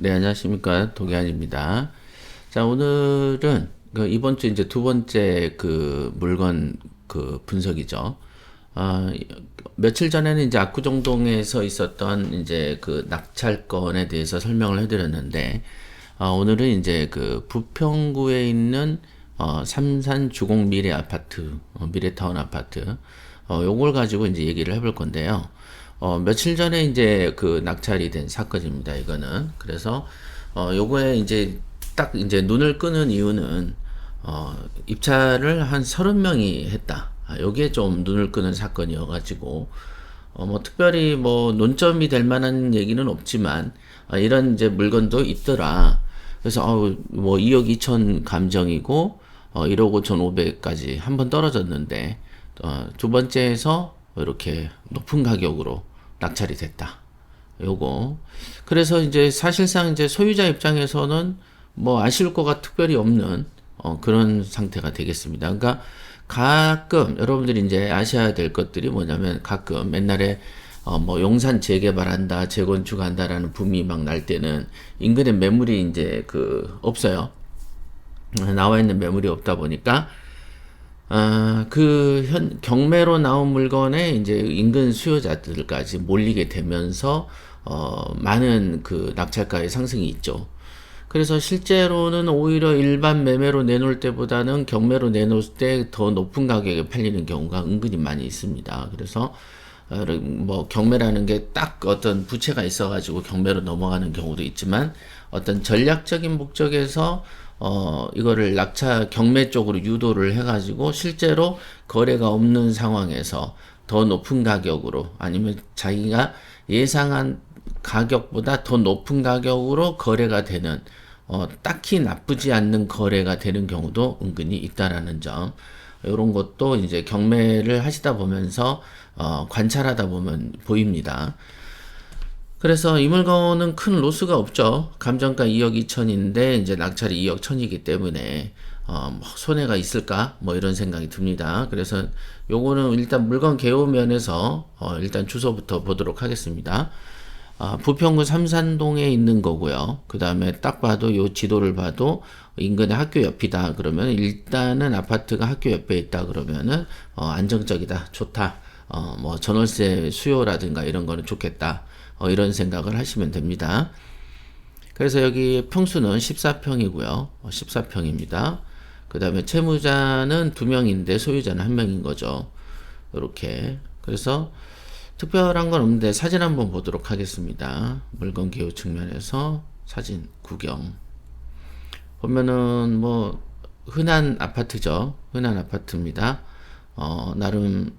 네, 안녕하십니까. 동해안입니다. 자, 오늘은 이번 주 이제 두 번째 물건 분석이죠. 아, 며칠 전에는 이제 압구정동에서 있었던 이제 낙찰건에 대해서 설명을 해드렸는데, 오늘은 이제 부평구에 있는 삼산 주공 미래 아파트, 미래타운 아파트, 요걸 가지고 이제 얘기를 해볼 건데요. 며칠 전에 이제 낙찰이 된 사건입니다. 이거는. 그래서, 요거에 이제 딱 이제 눈을 끄는 이유는, 입찰을 한 30명이 했다. 요게 좀 눈을 끄는 사건이어가지고, 뭐 특별히 뭐 논점이 될 만한 얘기는 없지만, 이런 이제 물건도 있더라. 그래서, 뭐 2억 2천 감정이고, 1억 5천 5백까지 한 번 떨어졌는데, 두 번째에서 이렇게 높은 가격으로 낙찰이 됐다. 요거. 그래서 이제 사실상 이제 소유자 입장에서는 뭐 아쉬울 거가 특별히 없는 그런 상태가 되겠습니다. 그러니까 가끔 여러분들이 이제 아셔야 될 것들이 뭐냐면 가끔 옛날에 뭐 용산 재개발한다, 재건축한다라는 붐이 막 날 때는 인근에 매물이 이제 없어요. 나와 있는 매물이 없다 보니까 경매로 나온 물건에 이제 인근 수요자들까지 몰리게 되면서, 많은 낙찰가의 상승이 있죠. 그래서 실제로는 오히려 일반 매매로 내놓을 때보다는 경매로 내놓을 때 더 높은 가격에 팔리는 경우가 은근히 많이 있습니다. 그래서, 뭐, 경매라는 게 딱 어떤 부채가 있어가지고 경매로 넘어가는 경우도 있지만, 어떤 전략적인 목적에서 이거를 낙찰 경매 쪽으로 유도를 해가지고 실제로 거래가 없는 상황에서 더 높은 가격으로 아니면 자기가 예상한 가격보다 더 높은 가격으로 거래가 되는 딱히 나쁘지 않는 거래가 되는 경우도 은근히 있다라는 점. 이런 것도 이제 경매를 하시다 보면서 관찰하다 보면 보입니다. 그래서 이 물건은 큰 로스가 없죠. 감정가 2억 2천인데 이제 낙찰이 2억 1천이기 때문에 뭐 손해가 있을까? 뭐 이런 생각이 듭니다. 그래서 요거는 일단 물건 개요 면에서 일단 주소부터 보도록 하겠습니다. 부평구 삼산동에 있는 거고요. 그 다음에 딱 봐도 요 지도를 봐도 인근에 학교 옆이다 그러면 일단은 아파트가 학교 옆에 있다 그러면은 안정적이다, 좋다. 뭐 전월세 수요라든가 이런 거는 좋겠다. 이런 생각을 하시면 됩니다. 그래서 여기 평수는 14평이고요. 14평입니다. 그 다음에 채무자는 2명인데 소유자는 1명인 거죠. 이렇게. 그래서 특별한 건 없는데 사진 한번 보도록 하겠습니다. 물건 개요 측면에서 사진 구경. 보면은 뭐 흔한 아파트죠. 흔한 아파트입니다. 나름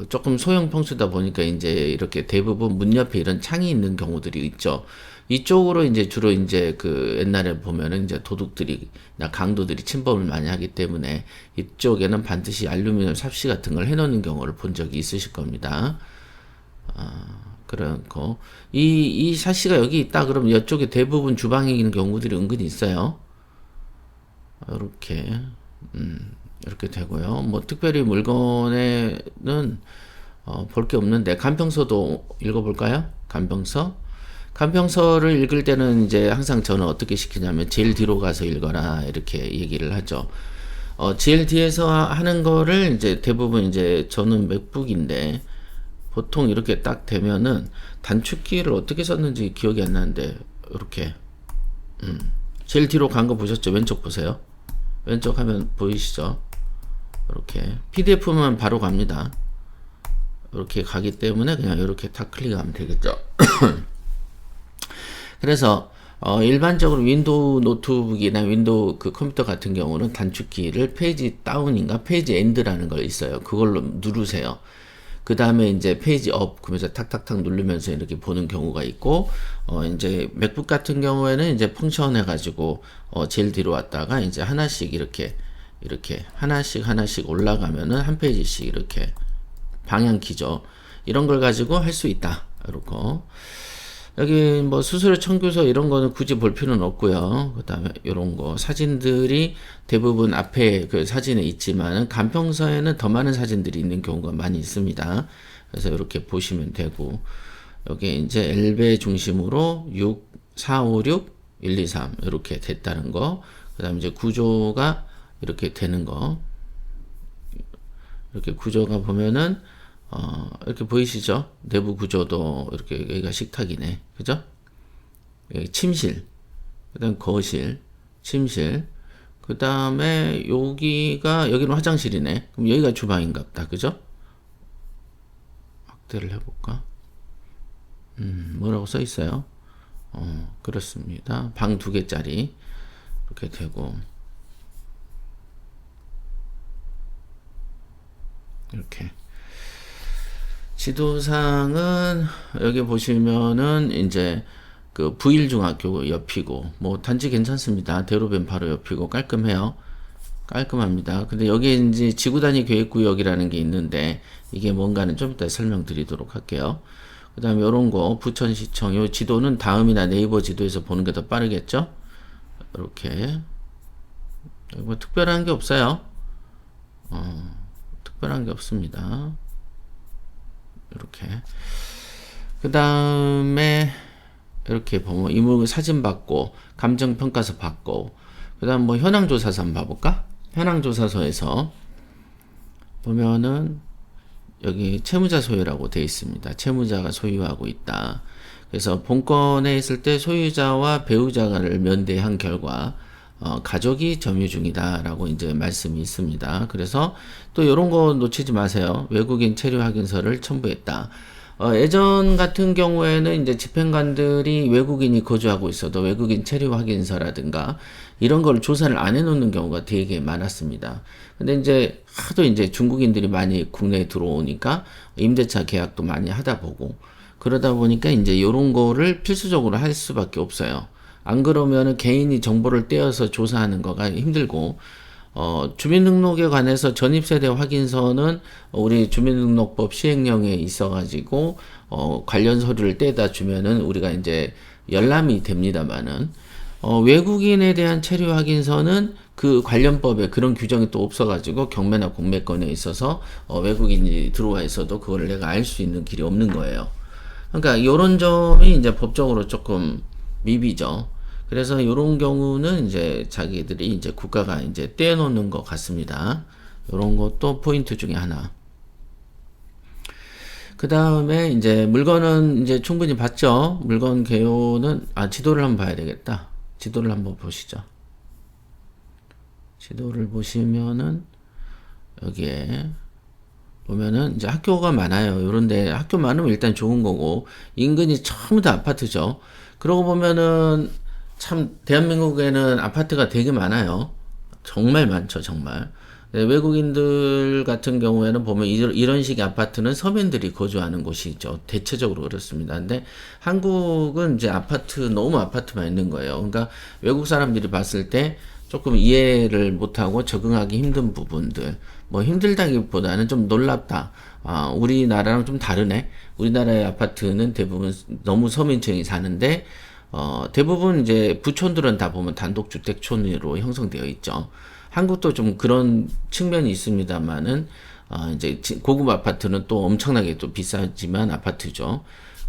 조금 소형 평수다 보니까 이제 이렇게 대부분 문 옆에 이런 창이 있는 경우들이 있죠. 이쪽으로 이제 주로 이제 옛날에 보면은 이제 도둑들이나 강도들이 침범을 많이 하기 때문에 이쪽에는 반드시 알루미늄 삽시 같은 걸 해놓는 경우를 본 적이 있으실 겁니다. 그렇고 이 샤시가 여기 있다 그러면 이쪽에 대부분 주방에 있는 경우들이 은근히 있어요. 이렇게 이렇게 되고요. 뭐 특별히 물건에는 볼 게 없는데 간평서도 읽어볼까요? 간평서를 읽을 때는 이제 항상 저는 어떻게 시키냐면 제일 뒤로 가서 읽어라 이렇게 얘기를 하죠. 제일 뒤에서 하는 거를 이제 대부분 이제 저는 맥북인데 보통 이렇게 딱 되면은 단축키를 어떻게 썼는지 기억이 안 나는데 이렇게 제일 뒤로 간 거 보셨죠? 왼쪽 보세요. 왼쪽 화면 보이시죠? 이렇게 PDF만 바로 갑니다. 이렇게 가기 때문에 그냥 이렇게 다 클릭하면 되겠죠. 그래서 일반적으로 윈도우 노트북이나 윈도우 컴퓨터 같은 경우는 단축키를 페이지 다운인가 페이지 엔드라는 걸 있어요. 그걸로 누르세요. 그 다음에 이제 페이지 업 그러면서 탁탁탁 누르면서 이렇게 보는 경우가 있고 이제 맥북 같은 경우에는 이제 펑션 해가지고 제일 뒤로 왔다가 이제 하나씩 이렇게 하나씩 올라가면은 한 페이지씩 이렇게 방향키죠. 이런 걸 가지고 할 수 있다. 이렇게 여기 뭐 수수료 청구서 이런 거는 굳이 볼 필요는 없고요. 그 다음에 이런 거 사진들이 대부분 앞에 사진에 있지만 간평서에는 더 많은 사진들이 있는 경우가 많이 있습니다. 그래서 이렇게 보시면 되고 여기 이제 엘베 중심으로 6 4, 5, 6, 1, 2, 3 이렇게 됐다는 거. 그 다음에 이제 구조가 이렇게 되는 거. 이렇게 구조가 보면은 이렇게 보이시죠? 내부 구조도 이렇게 여기가 식탁이네. 그죠? 여기 침실. 그 다음 거실. 침실. 그 다음에 여기는 화장실이네. 그럼 여기가 주방인가 보다. 그죠? 확대를 해볼까? 뭐라고 써 있어요? 그렇습니다. 방 2개짜리. 이렇게 되고. 이렇게. 지도상은 여기 보시면은 이제 그 부일중학교 옆이고 뭐 단지 괜찮습니다. 대로변 바로 옆이고 깔끔해요. 깔끔합니다. 근데 여기에 이제 지구단위 계획구역이라는 게 있는데 이게 뭔가는 좀 이따 설명드리도록 할게요. 그 다음에 요런 거 부천시청 요 지도는 다음이나 네이버 지도에서 보는 게 더 빠르겠죠? 이렇게 뭐 특별한 게 없어요. 특별한 게 없습니다. 이렇게 그 다음에 이렇게 보면 이물 사진 받고 감정평가서 받고 그 다음 뭐 현황조사서 한번 봐볼까? 현황조사서에서 보면은 여기 채무자 소유라고 되어 있습니다. 채무자가 소유하고 있다. 그래서 본건에 있을 때 소유자와 배우자를 면대한 결과 가족이 점유 중이다라고 이제 말씀이 있습니다. 그래서 또 이런 거 놓치지 마세요. 외국인 체류 확인서를 첨부했다. 예전 같은 경우에는 이제 집행관들이 외국인이 거주하고 있어도 외국인 체류 확인서라든가 이런 걸 조사를 안 해놓는 경우가 되게 많았습니다. 근데 이제 하도 이제 중국인들이 많이 국내에 들어오니까 임대차 계약도 많이 하다 보고 그러다 보니까 이제 이런 거를 필수적으로 할 수밖에 없어요. 안 그러면은 개인이 정보를 떼어서 조사하는 거가 힘들고, 주민등록에 관해서 전입세대 확인서는 우리 주민등록법 시행령에 있어가지고, 관련 서류를 떼다 주면은 우리가 이제 열람이 됩니다만은, 외국인에 대한 체류 확인서는 그 관련법에 그런 규정이 또 없어가지고 경매나 공매권에 있어서 외국인이 들어와 있어도 그거를 내가 알 수 있는 길이 없는 거예요. 그러니까 이런 점이 이제 법적으로 조금 미비죠. 그래서 이런 경우는 이제 자기들이 이제 국가가 이제 떼어놓는 것 같습니다. 이런 것도 포인트 중에 하나. 그 다음에 이제 물건은 이제 충분히 봤죠. 물건 개요는 지도를 한번 봐야 되겠다. 지도를 한번 보시죠. 지도를 보시면은 여기에 보면은 이제 학교가 많아요. 요런데 학교 많으면 일단 좋은 거고 인근이 전부 다 아파트죠. 그러고 보면은 참 대한민국에는 아파트가 되게 많아요. 정말 많죠, 정말. 네, 외국인들 같은 경우에는 보면 이런 식의 아파트는 서민들이 거주하는 곳이죠. 대체적으로 그렇습니다. 근데 한국은 이제 너무 아파트만 있는 거예요. 그러니까 외국 사람들이 봤을 때 조금 이해를 못하고 적응하기 힘든 부분들, 뭐 힘들다기보다는 좀 놀랍다. 우리나라랑 좀 다르네. 우리나라의 아파트는 대부분 너무 서민층이 사는데, 대부분 이제 부촌들은 다 보면 단독주택촌으로 형성되어 있죠. 한국도 좀 그런 측면이 있습니다만은, 이제 고급 아파트는 또 엄청나게 또 비싸지만 아파트죠.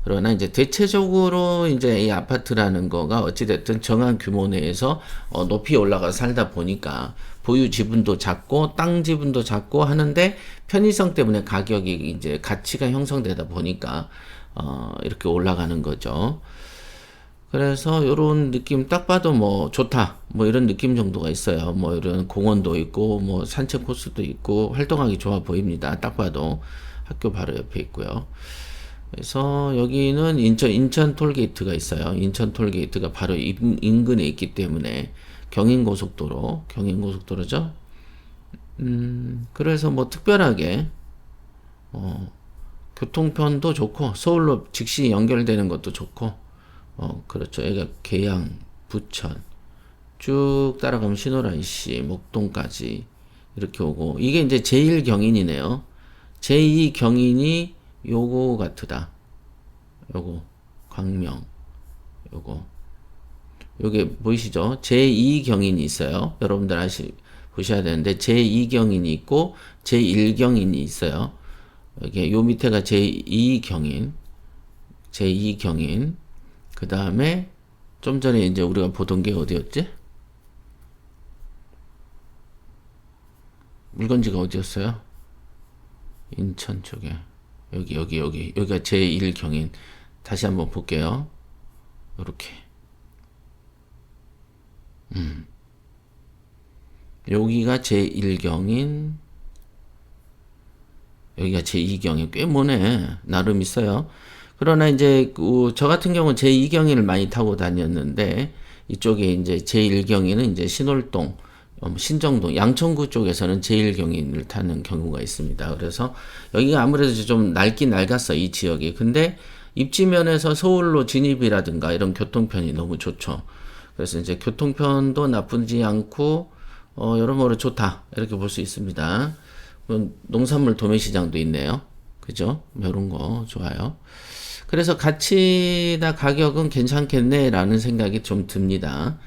그러나 이제 대체적으로 이제 이 아파트라는 거가 어찌됐든 정한 규모 내에서 높이 올라가 살다 보니까 보유 지분도 작고 땅 지분도 작고 하는데 편의성 때문에 가격이 이제 가치가 형성되다 보니까 이렇게 올라가는 거죠. 그래서 요런 느낌 딱 봐도 뭐 좋다 뭐 이런 느낌 정도가 있어요. 뭐 이런 공원도 있고 뭐 산책 코스도 있고 활동하기 좋아 보입니다. 딱 봐도 학교 바로 옆에 있고요. 그래서 여기는 인천 톨게이트가 있어요. 인천 톨게이트가 바로 인근에 있기 때문에 경인고속도로죠. 그래서 뭐 특별하게 교통편도 좋고 서울로 즉시 연결되는 것도 좋고 그렇죠. 여기가 계양, 부천 쭉 따라가면 신호라이시, 목동까지 이렇게 오고 이게 이제 제1경인이네요. 제2경인이 요거 같으다. 요거 광명 요게 보이시죠? 제2경인이 있어요. 여러분들 보셔야 되는데 제2경인이 있고 제1경인이 있어요. 여기 요 밑에가 제2경인 그 다음에 좀 전에 이제 우리가 보던 게 어디였지? 물건지가 어디였어요? 인천 쪽에. 여기가 제1경인. 다시 한번 볼게요. 요렇게. 여기가 제1경인. 여기가 제2경인. 꽤 머네. 나름 있어요. 그러나 이제 저 같은 경우는 제2경인을 많이 타고 다녔는데 이쪽에 이제 제1경인은 이제 신월동, 신정동, 양천구 쪽에서는 제1경인을 타는 경우가 있습니다. 그래서 여기가 아무래도 좀 낡긴 낡았어, 이 지역이. 근데 입지면에서 서울로 진입이라든가 이런 교통편이 너무 좋죠. 그래서 이제 교통편도 나쁘지 않고 여러모로 좋다 이렇게 볼 수 있습니다. 농산물 도매시장도 있네요. 그죠? 이런 거 좋아요. 그래서 가치나 가격은 괜찮겠네라는 생각이 좀 듭니다.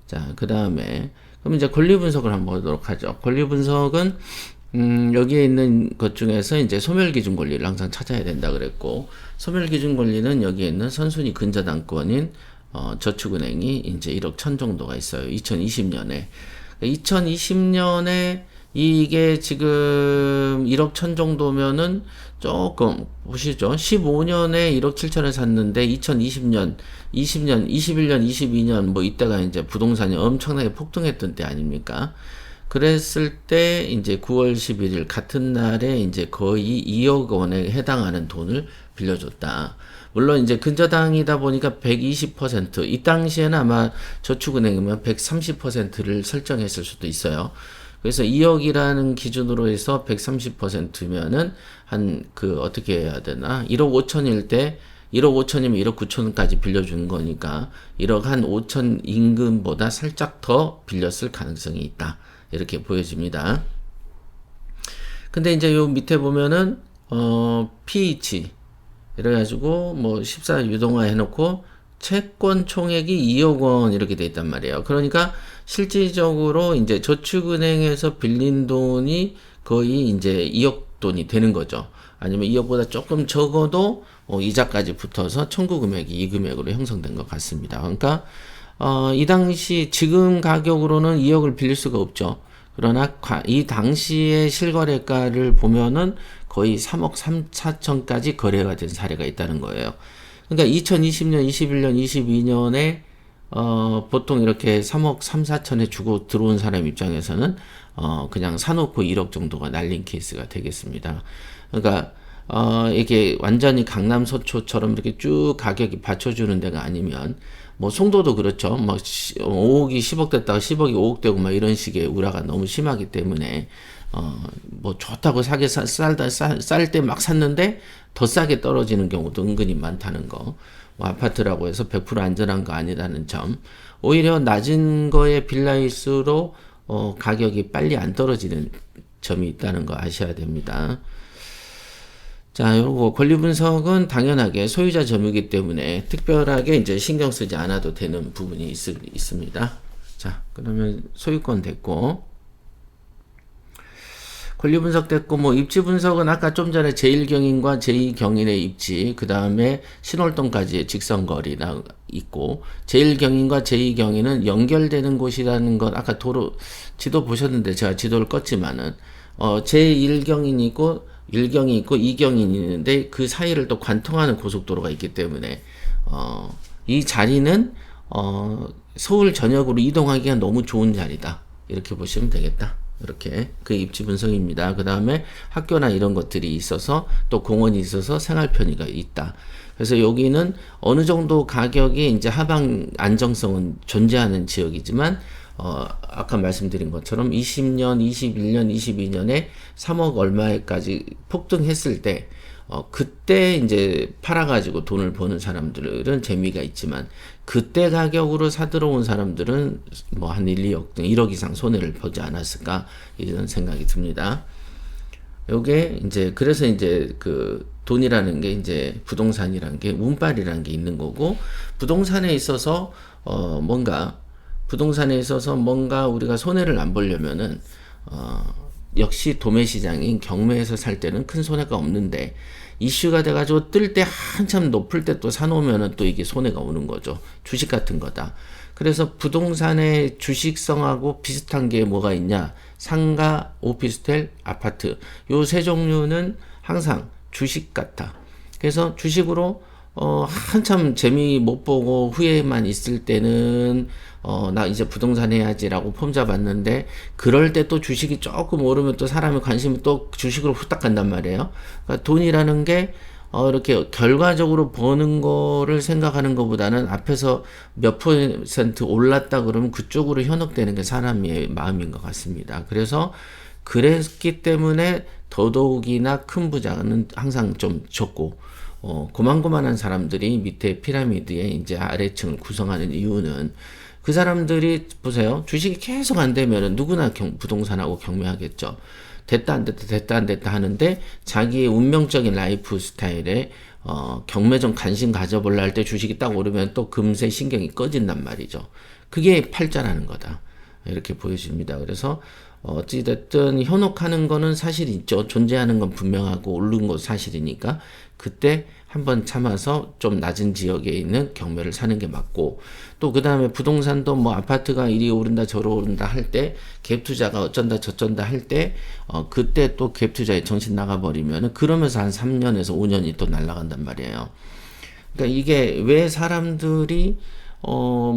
자, 그 다음에 그럼 이제 권리 분석을 한번 보도록 하죠. 권리 분석은 여기에 있는 것 중에서 이제 소멸 기준 권리를 항상 찾아야 된다 그랬고, 소멸 기준 권리는 여기에 있는 선순위 근저당권인 저축은행이 이제 1억 1천 정도가 있어요. 2020년에. 2020년에 이게 지금 1억 1천 정도면은 조금 보시죠. 15년에 1억 7천을 샀는데 2020년, 20년, 21년, 22년 뭐 이때가 이제 부동산이 엄청나게 폭등했던 때 아닙니까? 그랬을 때 이제 9월 11일 같은 날에 이제 거의 2억 원에 해당하는 돈을 빌려줬다. 물론 이제 근저당이다 보니까 120%, 이 당시에는 아마 저축은행이면 130%를 설정했을 수도 있어요. 그래서 2억이라는 기준으로 해서 130%면은 어떻게 해야 되나? 1억 5천일 때 1억 5천이면 1억 9천까지 빌려주는 거니까 1억 한 5천 임금보다 살짝 더 빌렸을 가능성이 있다. 이렇게 보여집니다. 근데 이제 요 밑에 보면은 PH 이래가지고 뭐 14 유동화 해놓고 채권 총액이 2억 원 이렇게 돼 있단 말이에요. 그러니까 실질적으로 이제 저축은행에서 빌린 돈이 거의 이제 2억 돈이 되는 거죠. 아니면 2억보다 조금 적어도 이자까지 붙어서 청구 금액이 이 금액으로 형성된 것 같습니다. 그러니까 이 당시 지금 가격으로는 2억을 빌릴 수가 없죠. 그러나 이 당시의 실거래가를 보면은 거의 3억 3, 4천까지 거래가 된 사례가 있다는 거예요. 그러니까 2020년, 21년, 22년에 보통 이렇게 3억 3, 4천에 주고 들어온 사람 입장에서는 그냥 사놓고 1억 정도가 날린 케이스가 되겠습니다. 그러니까 이게 완전히 강남 서초처럼 이렇게 쭉 가격이 받쳐주는 데가 아니면 뭐 송도도 그렇죠. 막 5억이 10억 됐다가 10억이 5억 되고 막 이런 식의 우라가 너무 심하기 때문에 뭐 좋다고 사게 쌀 때 막 샀는데 더 싸게 떨어지는 경우도 은근히 많다는 거. 뭐 아파트라고 해서 100% 안전한 거 아니라는 점. 오히려 낮은 거에 빌라일수록 가격이 빨리 안 떨어지는 점이 있다는 거 아셔야 됩니다. 자, 요거 권리 분석은 당연하게 소유자 점유이기 때문에 특별하게 이제 신경 쓰지 않아도 되는 부분이 있습니다. 자, 그러면 소유권 됐고, 권리 분석 됐고, 뭐 입지 분석은 아까 좀 전에 제1경인과 제2경인의 입지, 그 다음에 신월동까지의 직선거리가 있고, 제1경인과 제2경인은 연결되는 곳이라는 것, 아까 지도 보셨는데 제가 지도를 껐지만은, 제1경인이 있고, 1경이 있고 2경이 있는데 그 사이를 또 관통하는 고속도로가 있기 때문에 이 자리는 서울 전역으로 이동하기가 너무 좋은 자리다. 이렇게 보시면 되겠다. 이렇게 그 입지 분석입니다. 그 다음에 학교나 이런 것들이 있어서 또 공원이 있어서 생활 편의가 있다. 그래서 여기는 어느 정도 가격이 이제 하방 안정성은 존재하는 지역이지만 아까 말씀드린 것처럼 20년, 21년, 22년에 3억 얼마에까지 폭등했을 때, 그때 이제 팔아가지고 돈을 버는 사람들은 재미가 있지만, 그때 가격으로 사들어온 사람들은 뭐 한 1억 이상 손해를 보지 않았을까, 이런 생각이 듭니다. 요게 이제, 그래서 이제 그 돈이라는 게 이제 부동산이라는 게 운빨이라는 게 있는 거고, 부동산에 있어서 뭔가 우리가 손해를 안 보려면은 역시 도매시장인 경매에서 살 때는 큰 손해가 없는데 이슈가 돼가지고 뜰 때 한참 높을 때 또 사놓으면은 또 이게 손해가 오는 거죠. 주식 같은 거다. 그래서 부동산의 주식성하고 비슷한 게 뭐가 있냐? 상가, 오피스텔, 아파트. 요 세 종류는 항상 주식 같다. 그래서 주식으로 한참 재미 못 보고 후회만 있을 때는 나 이제 부동산 해야지라고 폼 잡았는데, 그럴 때 또 주식이 조금 오르면 또 사람의 관심이 또 주식으로 후딱 간단 말이에요. 그러니까 돈이라는 게 이렇게 결과적으로 버는 거를 생각하는 것보다는 앞에서 몇 퍼센트 올랐다 그러면 그쪽으로 현혹되는 게 사람의 마음인 것 같습니다. 그래서 그랬기 때문에 더더욱이나 큰 부자는 항상 좀 적고, 고만고만한 사람들이 밑에 피라미드의 이제 아래층을 구성하는 이유는, 그 사람들이 보세요. 주식이 계속 안 되면은 누구나 부동산하고 경매하겠죠. 됐다 안 됐다 됐다 안 됐다 하는데, 자기의 운명적인 라이프 스타일에 경매 좀 관심 가져볼라 할 때 주식이 딱 오르면 또 금세 신경이 꺼진단 말이죠. 그게 팔자라는 거다, 이렇게 보여집니다. 그래서 어찌됐든 현혹하는 거는 사실이 있죠. 존재하는 건 분명하고 오른 건 사실이니까 그때 한번 참아서 좀 낮은 지역에 있는 경매를 사는 게 맞고, 또 그 다음에 부동산도 뭐 아파트가 이리 오른다 저리 오른다 할 때, 갭 투자가 어쩐다 저쩐다 할 때 그때 또 갭 투자에 정신 나가버리면은 그러면서 한 3년에서 5년이 또 날아간단 말이에요. 그러니까 이게 왜 사람들이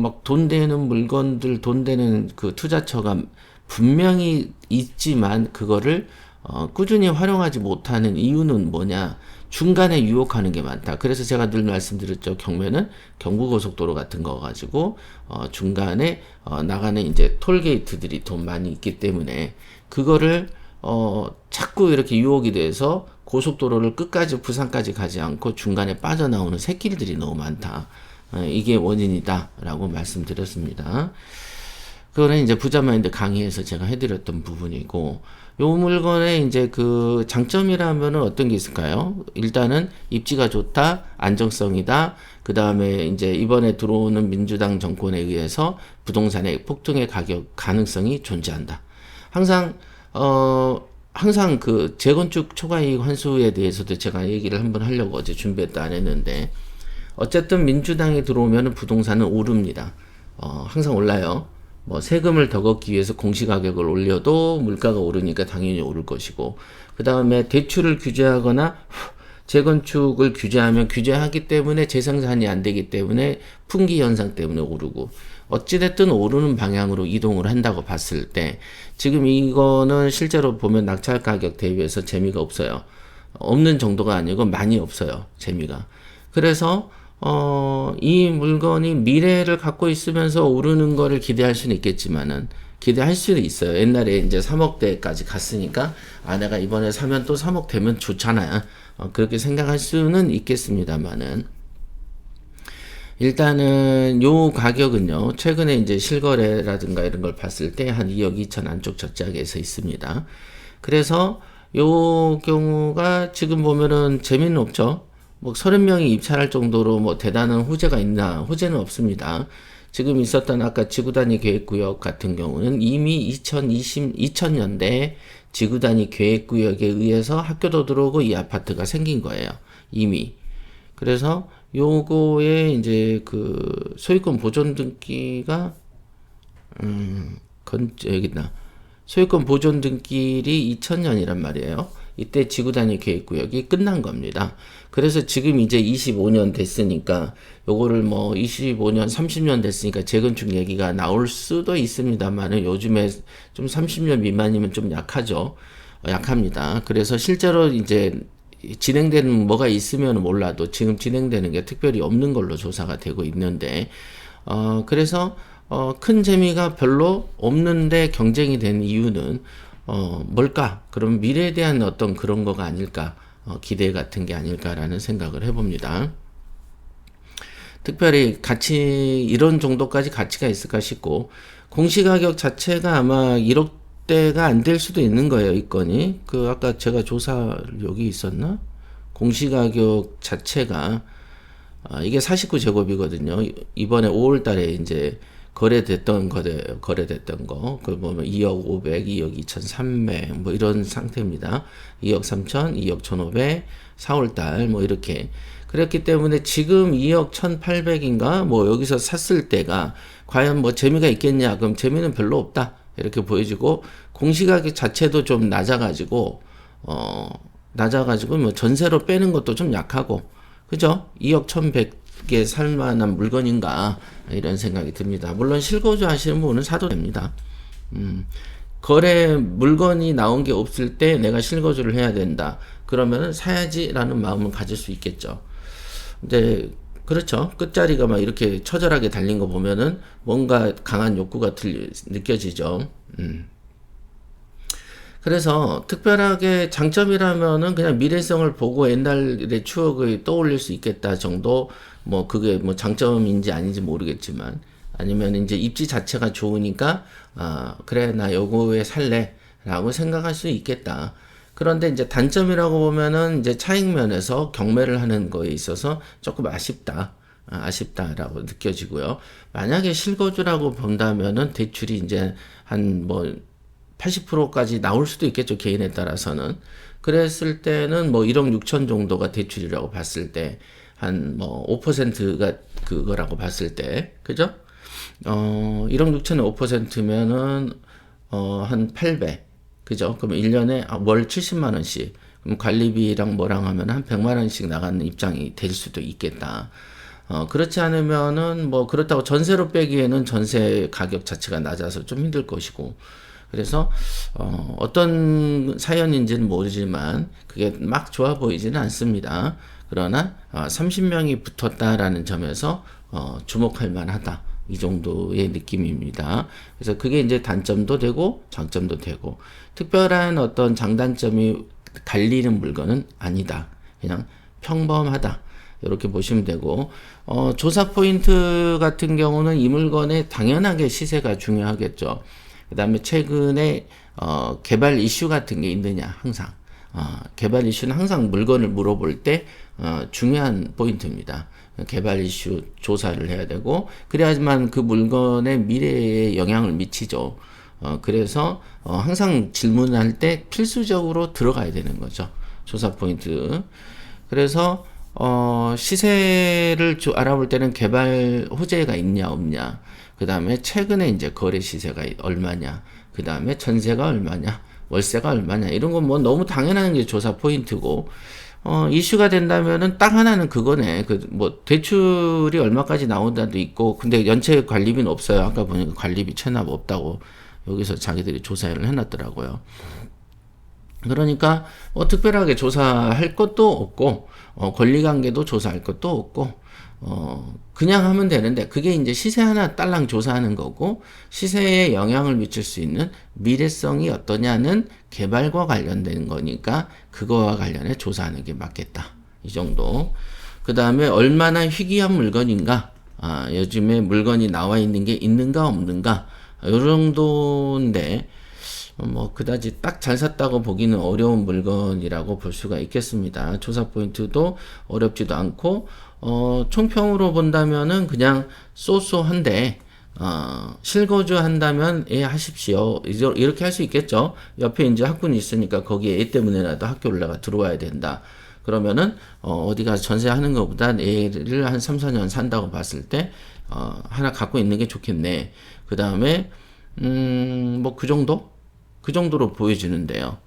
막 돈 되는 물건들, 돈 되는 그 투자처가 분명히 있지만 그거를 꾸준히 활용하지 못하는 이유는 뭐냐? 중간에 유혹하는 게 많다. 그래서 제가 늘 말씀드렸죠. 경매는 경부고속도로 같은 거 가지고 중간에 나가는 이제 톨게이트들이 돈 많이 있기 때문에, 그거를 자꾸 이렇게 유혹이 돼서 고속도로를 끝까지 부산까지 가지 않고 중간에 빠져나오는 새끼들이 너무 많다. 이게 원인이다라고 말씀드렸습니다. 그거는 이제 부자 마인드 강의에서 제가 해드렸던 부분이고, 요 물건의 이제 그 장점이라면은 어떤 게 있을까요? 일단은 입지가 좋다, 안정성이다. 그 다음에 이제 이번에 들어오는 민주당 정권에 의해서 부동산의 폭등의 가격 가능성이 존재한다. 항상 그 재건축 초과이익 환수에 대해서도 제가 얘기를 한번 하려고 어제 준비했다 안 했는데, 어쨌든 민주당이 들어오면은 부동산은 오릅니다. 항상 올라요. 뭐 세금을 더 걷기 위해서 공시가격을 올려도 물가가 오르니까 당연히 오를 것이고, 그 다음에 대출을 규제하거나 재건축을 규제하면 규제하기 때문에 재생산이 안 되기 때문에 풍기 현상 때문에 오르고, 어찌됐든 오르는 방향으로 이동을 한다고 봤을 때, 지금 이거는 실제로 보면 낙찰 가격 대비해서 재미가 없어요. 없는 정도가 아니고 많이 없어요, 재미가. 그래서 이 물건이 미래를 갖고 있으면서 오르는 거를 기대할 수는 있겠지만은, 기대할 수는 있어요. 옛날에 이제 3억대까지 갔으니까, 내가 이번에 사면 또 3억 되면 좋잖아요. 그렇게 생각할 수는 있겠습니다만은, 일단은 요 가격은요, 최근에 이제 실거래라든가 이런 걸 봤을 때 한 2억 2천 안쪽 저짝에서 있습니다. 그래서 요 경우가 지금 보면은 재미는 없죠. 뭐 30명이 입찰할 정도로 뭐 대단한 호재가 있나? 호재는 없습니다. 지금 있었던 아까 지구단위 계획구역 같은 경우는 이미 2000년대 지구단위 계획구역에 의해서 학교도 들어오고 이 아파트가 생긴 거예요, 이미. 그래서 요거에 이제 그 소유권 보존 등기가 여기다. 소유권 보존 등기일이 2000년이란 말이에요. 이때 지구단위 계획구역이 끝난 겁니다. 그래서 지금 이제 25년 됐으니까, 요거를 뭐 25년, 30년 됐으니까 재건축 얘기가 나올 수도 있습니다만은, 요즘에 좀 30년 미만이면 좀 약하죠. 약합니다. 그래서 실제로 이제 진행되는 뭐가 있으면 몰라도 지금 진행되는 게 특별히 없는 걸로 조사가 되고 있는데, 그래서 큰 재미가 별로 없는데 경쟁이 된 이유는 뭘까? 그럼 미래에 대한 어떤 그런 거가 아닐까? 기대 같은 게 아닐까라는 생각을 해봅니다. 특별히 이런 정도까지 가치가 있을까 싶고, 공시가격 자체가 아마 1억대가 안 될 수도 있는 거예요, 이 건이. 아까 제가 조사 여기 있었나? 공시가격 자체가, 이게 49제곱이거든요. 이번에 5월 달에 이제 거래됐던 거, 그 보면 2억 500, 2억 2,300, 뭐 이런 상태입니다. 2억 3천, 2억 1,500, 4월달, 뭐 이렇게. 그랬기 때문에 지금 2억 1,800인가? 뭐 여기서 샀을 때가 과연 뭐 재미가 있겠냐? 그럼 재미는 별로 없다. 이렇게 보여지고, 공시가격 자체도 좀 낮아가지고, 뭐 전세로 빼는 것도 좀 약하고, 그죠? 2억 1,100에 살만한 물건인가? 이런 생각이 듭니다. 물론 실거주 하시는 분은 사도 됩니다. 물건이 나온 게 없을 때 내가 실거주를 해야 된다. 그러면은 사야지라는 마음을 가질 수 있겠죠. 근데 그렇죠. 끝자리가 막 이렇게 처절하게 달린 거 보면은 뭔가 강한 욕구가 느껴지죠. 그래서 특별하게 장점이라면은 그냥 미래성을 보고 옛날의 추억을 떠올릴 수 있겠다 정도, 뭐 그게 뭐 장점인지 아닌지 모르겠지만, 아니면 이제 입지 자체가 좋으니까 그래 나 요거에 살래 라고 생각할 수 있겠다. 그런데 이제 단점이라고 보면은 이제 차익 면에서 경매를 하는 거에 있어서 조금 아쉽다라고 느껴지고요. 만약에 실거주라고 본다면은 대출이 이제 한 뭐 80%까지 나올 수도 있겠죠. 개인에 따라서는. 그랬을 때는 뭐 1억 6천 정도가 대출이라고 봤을 때, 한 뭐 5%가 그거라고 봤을 때, 그죠? 1억 6천에 5%면은, 한 800. 그죠? 그럼 1년에 월 70만 원씩. 그럼 관리비랑 뭐랑 하면 한 100만 원씩 나가는 입장이 될 수도 있겠다. 그렇지 않으면은 뭐 그렇다고 전세로 빼기에는 전세 가격 자체가 낮아서 좀 힘들 것이고. 그래서 어떤 사연인지는 모르지만 그게 막 좋아 보이지는 않습니다. 그러나 30명이 붙었다라는 점에서 주목할 만하다. 이 정도의 느낌입니다. 그래서 그게 이제 단점도 되고 장점도 되고, 특별한 어떤 장단점이 갈리는 물건은 아니다. 그냥 평범하다. 이렇게 보시면 되고, 조사 포인트 같은 경우는 이 물건의 당연하게 시세가 중요하겠죠. 그 다음에 최근에 개발 이슈 같은 게 있느냐, 항상. 개발 이슈는 항상 물건을 물어볼 때 중요한 포인트입니다. 개발 이슈 조사를 해야 되고, 그래야지만 그 물건의 미래에 영향을 미치죠. 그래서 항상 질문할 때 필수적으로 들어가야 되는 거죠. 조사 포인트. 그래서 시세를 알아볼 때는 개발 호재가 있냐 없냐, 그 다음에 최근에 이제 거래 시세가 얼마냐, 그 다음에 전세가 얼마냐, 월세가 얼마냐, 이런 건 뭐 너무 당연한 게 조사 포인트고, 이슈가 된다면은 딱 하나는 그거네. 뭐 대출이 얼마까지 나온다도 있고, 근데 연체 관리비는 없어요. 아까 보니까 관리비 체납 없다고 여기서 자기들이 조사를 해놨더라고요. 그러니까 뭐 특별하게 조사할 것도 없고, 권리관계도 조사할 것도 없고, 그냥 하면 되는데, 그게 이제 시세 하나 딸랑 조사하는 거고, 시세에 영향을 미칠 수 있는 미래성이 어떠냐는 개발과 관련된 거니까, 그거와 관련해 조사하는 게 맞겠다. 이 정도. 그 다음에 얼마나 희귀한 물건인가, 요즘에 물건이 나와 있는 게 있는가 없는가, 요 정도인데, 뭐 그다지 딱 잘 샀다고 보기는 어려운 물건이라고 볼 수가 있겠습니다. 조사 포인트도 어렵지도 않고, 총평으로 본다면은 그냥 쏘쏘한데, 실거주 한다면 하십시오. 이렇게 할 수 있겠죠. 옆에 이제 학군이 있으니까 거기에 애 때문에라도 학교를 내가 들어와야 된다. 그러면은 어디 가서 전세하는 것보다 애를 한 3, 4년 산다고 봤을 때 하나 갖고 있는 게 좋겠네. 그 다음에 뭐 그 정도로 보여지는데요.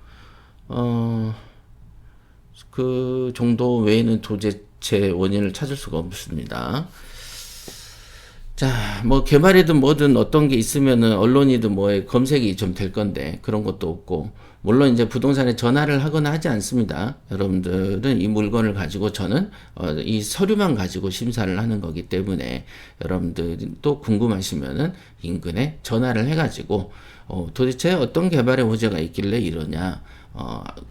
그 정도 외에는 도대체 원인을 찾을 수가 없습니다. 자, 뭐 개발이든 뭐든 어떤 게 있으면은 언론이든 뭐에 검색이 좀 될 건데 그런 것도 없고, 물론 이제 부동산에 전화를 하거나 하지 않습니다. 여러분들은 이 물건을 가지고, 저는 이 서류만 가지고 심사를 하는 거기 때문에 여러분들이 또 궁금하시면은 인근에 전화를 해가지고 도대체 어떤 개발의 호재가 있길래 이러냐,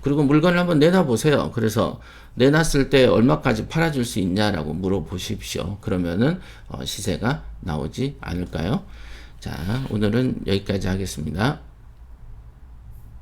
그리고 물건을 한번 내놔보세요. 그래서 내놨을 때 얼마까지 팔아줄 수 있냐라고 물어보십시오. 그러면은 시세가 나오지 않을까요? 자, 오늘은 여기까지 하겠습니다.